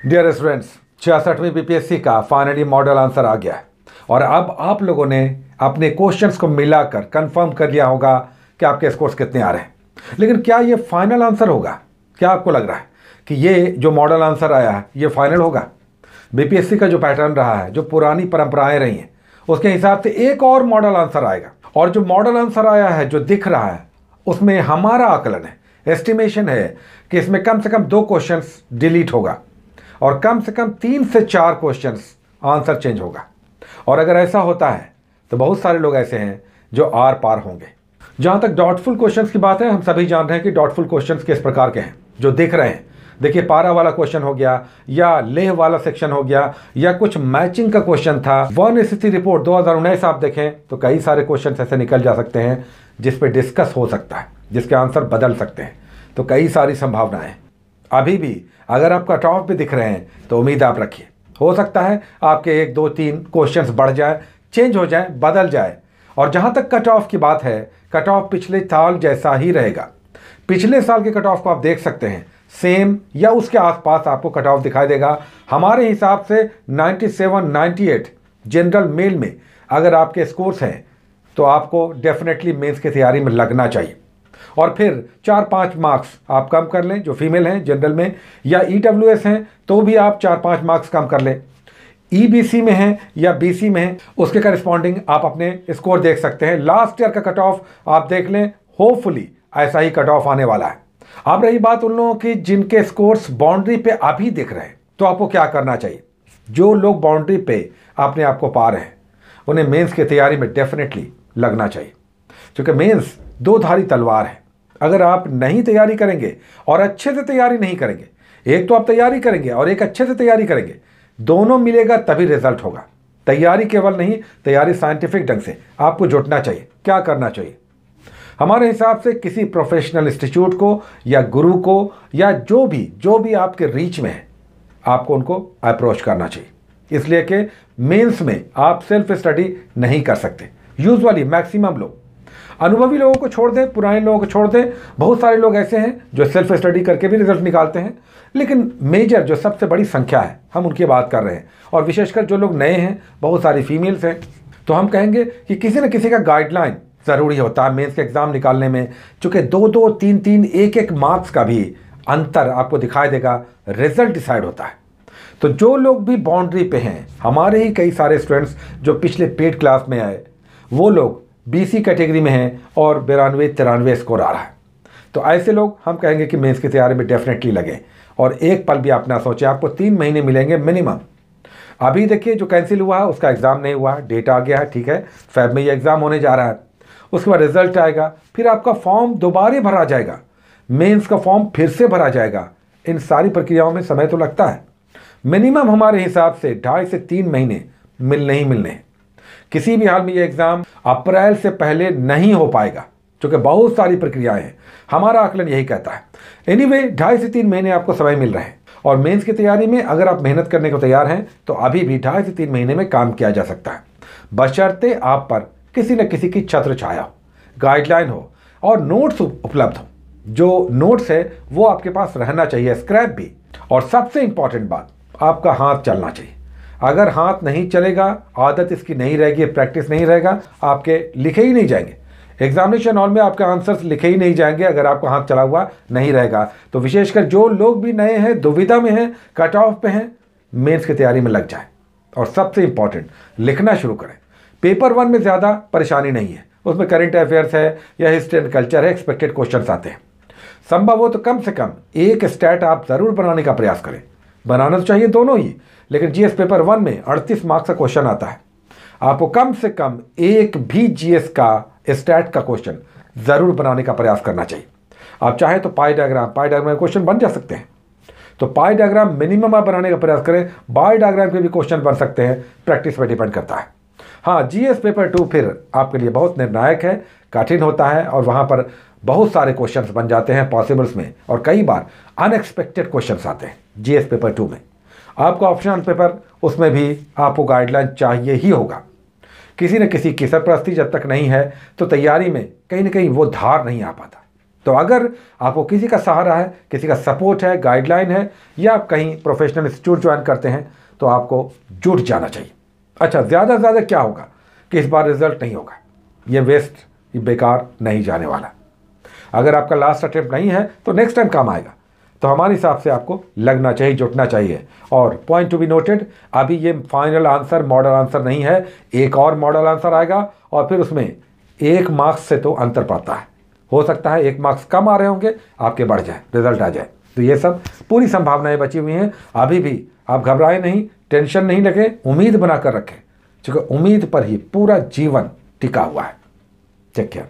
Dear students, 66वीं BPSC का finally model answer आ गया है और अब आप लोगों ने अपने क्वेश्चंस को मिलाकर कंफर्म कर लिया होगा कि आपके स्कोर्स कितने आ रहे हैं। लेकिन क्या ये फाइनल आंसर होगा? क्या आपको लग रहा है कि ये जो मॉडल आंसर आया है ये फाइनल होगा? बीपीएससी का जो पैटर्न रहा है, जो पुरानी परंपराएं रही हैं, उसके हिसाब से एक और मॉडल आंसर आएगा। और जो मॉडल आंसर आया है, जो दिख रहा है, उसमें हमारा आकलन है, एस्टिमेशन है कि इसमें कम से कम 2 क्वेश्चंस डिलीट होगा और कम से कम 3 से 4 क्वेश्चंस आंसर चेंज होगा। और अगर ऐसा होता है तो बहुत सारे लोग ऐसे हैं जो आर पार होंगे। जहाँ तक डॉटफुल क्वेश्चंस की बात है, हम सभी जान रहे हैं कि डॉटफुल क्वेश्चंस किस प्रकार के हैं जो दिख रहे हैं। देखिए, पारा वाला क्वेश्चन हो गया या लेह वाला सेक्शन हो गया या कुछ मैचिंग का क्वेश्चन था। वन स्थिति रिपोर्ट 2019 आप देखें तो कई सारे क्वेश्चन ऐसे निकल जा सकते हैं जिस पे डिस्कस हो सकता है, जिसके आंसर बदल सकते हैं। तो कई सारी संभावनाएं अभी भी अगर आप कट ऑफ पे दिख रहे हैं तो उम्मीद आप रखिए, हो सकता है आपके 1 2 3 क्वेश्चंस बढ़ जाए, चेंज हो जाए, बदल जाए। और जहां तक कट ऑफ की बात है, कट ऑफ पिछले साल जैसा ही रहेगा। पिछले साल के कट ऑफ को आप देख सकते हैं, सेम या उसके आसपास आपको कट ऑफ दिखाई देगा। हमारे हिसाब से 97 98 जनरल मेल में अगर आपके स्कोर्स हैं तो आपको डेफिनेटली मेंस की तैयारी में लगना चाहिए। और फिर 4-5 मार्क्स आप कम कर लें जो फीमेल हैं जनरल में, या ईडब्ल्यूएस हैं तो भी आप 4-5 मार्क्स कम कर लें। ईबीसी में हैं या बीसी में हैं, उसके करस्पॉन्डिंग आप अपने स्कोर देख सकते हैं। लास्ट ईयर का कट ऑफ आप देख लें, होपफुली ऐसा ही कट ऑफ आने वाला है। अब रही बात उन लोगों की जिनके स्कोर्स बाउंड्री पे अभी दिख रहे हैं, तो आपको क्या करना चाहिए? जो लोग बाउंड्री पे अपने आप को पा रहे हैं उन्हें मेंस की तैयारी में डेफिनेटली लगना चाहिए, क्योंकि मेंस 2 धारी तलवार है। अगर आप नहीं तैयारी करेंगे और अच्छे से तैयारी नहीं करेंगे, एक तो आप तैयारी करेंगे और एक अच्छे से तैयारी करेंगे, दोनों मिलेगा तभी रिजल्ट होगा। तैयारी केवल नहीं, तैयारी साइंटिफिक ढंग से आपको जुटना चाहिए। क्या करना चाहिए? हमारे हिसाब से किसी प्रोफेशनल इंस्टीट्यूट को या गुरु को या जो भी आपके रीच में है, आपको उनको अप्रोच करना चाहिए। इसलिए कि मेंस में आप सेल्फ स्टडी नहीं कर सकते। यूजुअली मैक्सिमम लोग अनुभवी लोगों को छोड़ दें, पुराने लोगों को छोड़ दें, बहुत सारे लोग ऐसे हैं जो सेल्फ स्टडी करके भी रिजल्ट निकालते हैं। लेकिन मेजर जो सबसे बड़ी संख्या है, हम उनकी बात कर रहे हैं। और विशेषकर जो लोग नए हैं, बहुत सारी फीमेल्स हैं, तो हम कहेंगे कि किसी न किसी का गाइडलाइन ज़रूरी होता है मेंस के एग्ज़ाम निकालने में। चूँकि 2-2 3-3 1-1 मार्क्स का भी अंतर आपको दिखाई देगा, रिजल्ट डिसाइड होता है। तो जो लोग भी बाउंड्री पे हैं, हमारे ही कई सारे स्टूडेंट्स जो पिछले पेड क्लास में आए, वो लोग बीसी कैटेगरी में हैं और 92-93 स्कोर आ रहा है। तो ऐसे लोग हम कहेंगे कि मेंस की तैयारी में डेफिनेटली लगें और एक पल भी आप ना सोचें। आपको 3 महीने मिलेंगे मिनिमम। अभी देखिए, जो कैंसिल हुआ है उसका एग्ज़ाम नहीं हुआ, डेट आ गया है, ठीक है, फेब में ये एग्ज़ाम होने जा रहा है। उसके बाद रिजल्ट आएगा, फिर आपका फॉर्म दोबारा भरा जाएगा, मेंस का फॉर्म फिर से भरा जाएगा। इन सारी प्रक्रियाओं में समय तो लगता है। मिनिमम हमारे हिसाब से 2.5 से 3 महीने मिलने ही मिलने हैं। किसी भी हाल में ये एग्ज़ाम अप्रैल से पहले नहीं हो पाएगा, क्योंकि बहुत सारी प्रक्रियाएं हैं। हमारा आकलन यही कहता है। एनीवे, 2.5 से 3 महीने आपको समय मिल रहे हैं और मेंस की तैयारी में अगर आप मेहनत करने को तैयार हैं तो अभी भी 2.5 से 3 महीने में काम किया जा सकता है, बशर्ते आप पर किसी न किसी की छत्र छाया हो, गाइडलाइन हो और नोट्स उपलब्ध हो। जो नोट्स है वो आपके पास रहना चाहिए, स्क्रैप भी। और सबसे इंपॉर्टेंट बात, आपका हाथ चलना चाहिए। अगर हाथ नहीं चलेगा, आदत इसकी नहीं रहेगी, प्रैक्टिस नहीं रहेगा, आपके लिखे ही नहीं जाएंगे एग्जामिनेशन हॉल में, आपके आंसर्स लिखे ही नहीं जाएंगे अगर आपका हाथ चला हुआ नहीं रहेगा। तो विशेषकर जो लोग भी नए हैं, दुविधा में हैं, कट ऑफ पे हैं, मेंस की तैयारी में लग जाए। और सबसे इंपॉर्टेंट, लिखना शुरू करें। पेपर 1 में ज़्यादा परेशानी नहीं है, उसमें करंट अफेयर्स है या हिस्ट्री एंड कल्चर है, एक्सपेक्टेड क्वेश्चन आते हैं। संभव हो तो कम से कम एक स्टैट आप ज़रूर बनाने का प्रयास करें। बनाना तो चाहिए दोनों ही, लेकिन जीएस पेपर 1 में 38 मार्क्स का क्वेश्चन आता है। आपको कम से कम एक भी जीएस का स्टैट का क्वेश्चन ज़रूर बनाने का प्रयास करना चाहिए। आप चाहें तो पाई डायग्राम क्वेश्चन बन जा सकते हैं, तो पाई डायग्राम मिनिमम आप बनाने का प्रयास करें। बाई डायग्राम के भी क्वेश्चन बन सकते हैं, प्रैक्टिस पर डिपेंड करता है। हाँ, जीएस पेपर 2 फिर आपके लिए बहुत निर्णायक है, कठिन होता है और वहाँ पर बहुत सारे क्वेश्चंस बन जाते हैं पॉसिबल्स में, और कई बार अनएक्सपेक्टेड क्वेश्चंस आते हैं जीएस पेपर 2 में। आपका ऑप्शनल पेपर, उसमें भी आपको गाइडलाइन चाहिए ही होगा। किसी न किसी की सरपरस्ती जब तक नहीं है तो तैयारी में कहीं ना कहीं वो धार नहीं आ पाता। तो अगर आपको किसी का सहारा है, किसी का सपोर्ट है, गाइडलाइन है, या आप कहीं प्रोफेशनल इंस्टीट्यूट ज्वाइन करते हैं, तो आपको जुट जाना चाहिए। अच्छा, ज़्यादा से ज़्यादा क्या होगा कि इस बार रिजल्ट नहीं होगा, ये वेस्ट, ये बेकार नहीं जाने वाला। अगर आपका लास्ट अटेम्प्ट नहीं है तो नेक्स्ट टाइम काम आएगा। तो हमारे हिसाब से आपको लगना चाहिए, जुटना चाहिए। और पॉइंट टू बी नोटेड, अभी ये फाइनल आंसर मॉडल आंसर नहीं है, एक और मॉडल आंसर आएगा और फिर उसमें 1 मार्क्स से तो अंतर पड़ता है। हो सकता है 1 मार्क्स कम आ रहे होंगे, आपके बढ़ जाए, रिजल्ट आ जाए। तो ये सब पूरी संभावनाएं बची हुई हैं। अभी भी आप घबराए नहीं, टेंशन नहीं लगे, उम्मीद बनाकर रखें, क्योंकि उम्मीद पर ही पूरा जीवन टिका हुआ है। Take care.